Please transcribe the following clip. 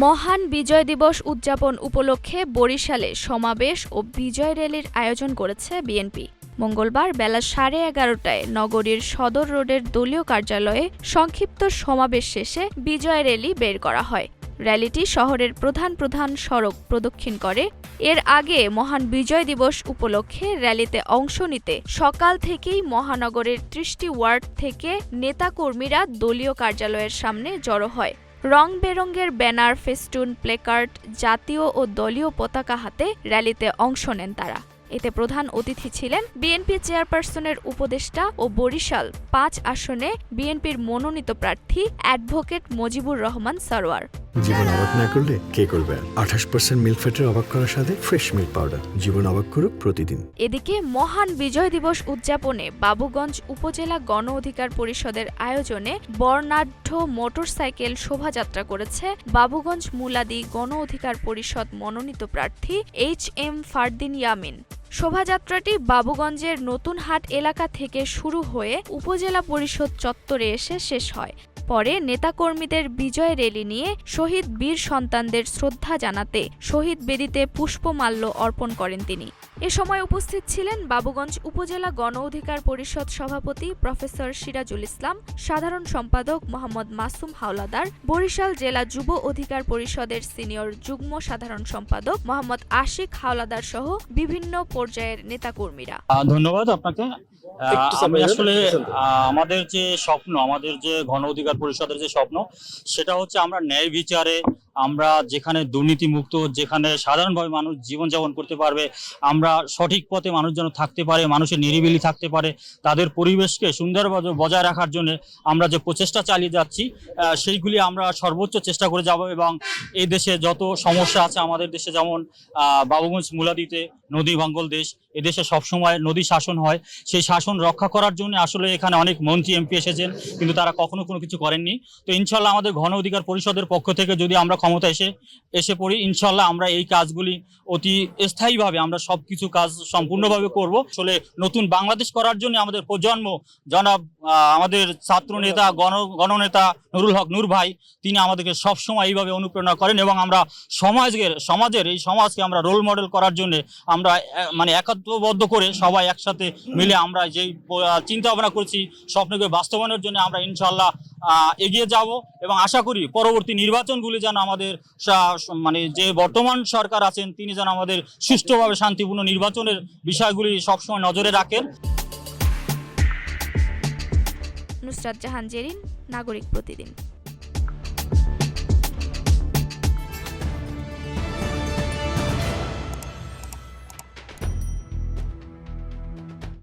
মহান বিজয় দিবস উদযাপন উপলক্ষে বরিশালে সমাবেশ ও বিজয় র্যালির আয়োজন করেছে বিএনপি। মঙ্গলবার বেলা 11:30টায় নগরীর সদর রোডের দলীয় কার্যালয়ে সংক্ষিপ্ত সমাবেশ শেষে বিজয় র্যালি বের করা হয়। র্যালিটি শহরের প্রধান প্রধান সড়ক প্রদক্ষিণ করে। এর আগে মহান বিজয় দিবস উপলক্ষে র্যালিতে অংশ নিতে সকাল থেকেই মহানগরের 30টি ওয়ার্ড থেকে নেতাকর্মীরা দলীয় কার্যালয়ের সামনে জড়ো হয়। রং-বেরঙের ব্যানার, ফেস্টুন, প্লেকার্ড, জাতীয় ও দলীয় পতাকা হাতে র্যালিতে অংশ নেন তারা। এতে প্রধান অতিথি ছিলেন বিএনপি চেয়ারপারসনের উপদেষ্টা ও বরিশাল 5 আসনে বিএনপির মনোনীত প্রার্থী অ্যাডভোকেট মজিবুর রহমান সরোয়ার। জীবন অবাক না করলে কে করবে? 28% মিল্ক ফ্যাটের অবাক করার সাথে ফ্রেশ মিল্ক পাউডার। জীবন অবাক করুক প্রতিদিন। এদিকে মহান বিজয় দিবস উদযাপনে বাবুগঞ্জ উপজেলা গণ অধিকার পরিষদের আয়োজনে বর্ণাঢ্য মোটরসাইকেল শোভাযাত্রা করেছে বাবুগঞ্জ মুলাদি গণ অধিকার পরিষদ মনোনীত প্রার্থী HM ফারদিন ইয়ামিন। শোভাযাত্রাটি বাবুগঞ্জের নতুন হাট এলাকা থেকে শুরু হয়ে উপজেলা পরিষদ চত্বরে এসে শেষ হয়। পরে নেতাকর্মীদের বিজয় র্যালি নিয়ে শহীদ বীর সন্তানদের শ্রদ্ধা জানাতে শহীদ বেদিতে পুষ্পমাল্য অর্পণ করেন তিনি। এ সময় উপস্থিত ছিলেন বাবুগঞ্জ উপজেলা গণ অধিকার পরিষদ সভাপতি প্রফেসর সিরাজুল ইসলাম, সাধারণ সম্পাদক মোহাম্মদ মাসুম হাওলাদার, বরিশাল জেলা যুব অধিকার পরিষদের সিনিয়র যুগ্ম সাধারণ সম্পাদক মোহাম্মদ আশিক হাওলাদার সহ বিভিন্ন পর্যায়ের নেতাকর্মীরা। ধন্যবাদ আপনাকে। আমি আসলে আমাদের যে স্বপ্ন, আমাদের যে গণ অধিকার পরিষদের যে স্বপ্ন, সেটা হচ্ছে আমরা ন্যায় বিচারে, আমরা যেখানে দুর্নীতিমুক্ত, যেখানে সাধারণভাবে মানুষ জীবনযাপন করতে পারবে, আমরা সঠিক পথে মানুষ যেন থাকতে পারে, মানুষের নিরিবিলি থাকতে পারে, তাদের পরিবেশকে সুন্দর বজায় রাখার জন্য আমরা যে প্রচেষ্টা চালিয়ে যাচ্ছি সেইগুলি আমরা সর্বোচ্চ চেষ্টা করে যাব। এবং এই দেশে যত সমস্যা আছে, আমাদের দেশে যেমন বাবুগঞ্জ মুলাদিতে নদী ভাঙ্গল দেশ, এদেশে সবসময় নদী শাসন হয়, সেই শাসন রক্ষা করার জন্য আসলে এখানে অনেক মন্ত্রী এমপি এসেছেন, কিন্তু তারা কখনো কোনো কিছু করেননি। তো ইনশাল্লাহ আমাদের গণ অধিকার পরিষদের পক্ষ থেকে যদি আমরা ক্ষমতা এসে পড়ি, ইনশাল্লাহ আমরা এই কাজগুলি অতি স্থায়ীভাবে আমরা সবকিছু কাজ সম্পূর্ণভাবে করব। আসলে নতুন বাংলাদেশ করার জন্য আমাদের প্রজন্ম, জনাব আমাদের ছাত্র নেতা গণনেতা নুরুল হক নূর ভাই, তিনি আমাদেরকে সবসময় এইভাবে অনুপ্রেরণা করেন এবং আমরা সমাজের এই সমাজকে আমরা রোল মডেল করার জন্য আমরা মানে একত্রবদ্ধ করে সবাই একসাথে মিলে আমরা যেই চিন্তা ভাবনা করছি স্বপ্নকে বাস্তবায়নের জন্য আমরা ইনশাল্লাহ এগিয়ে যাব। এবং আশা করি পরবর্তী নির্বাচনগুলি যেন আমাদের মানে যে বর্তমান সরকার আছেন তিনি যেন আমাদের সুষ্ঠুভাবে শান্তিপূর্ণ নির্বাচনের বিষয়গুলি সবসময় নজরে রাখেন। নুসরাত জাহান জেরিন, নাগরিক প্রতিদিন।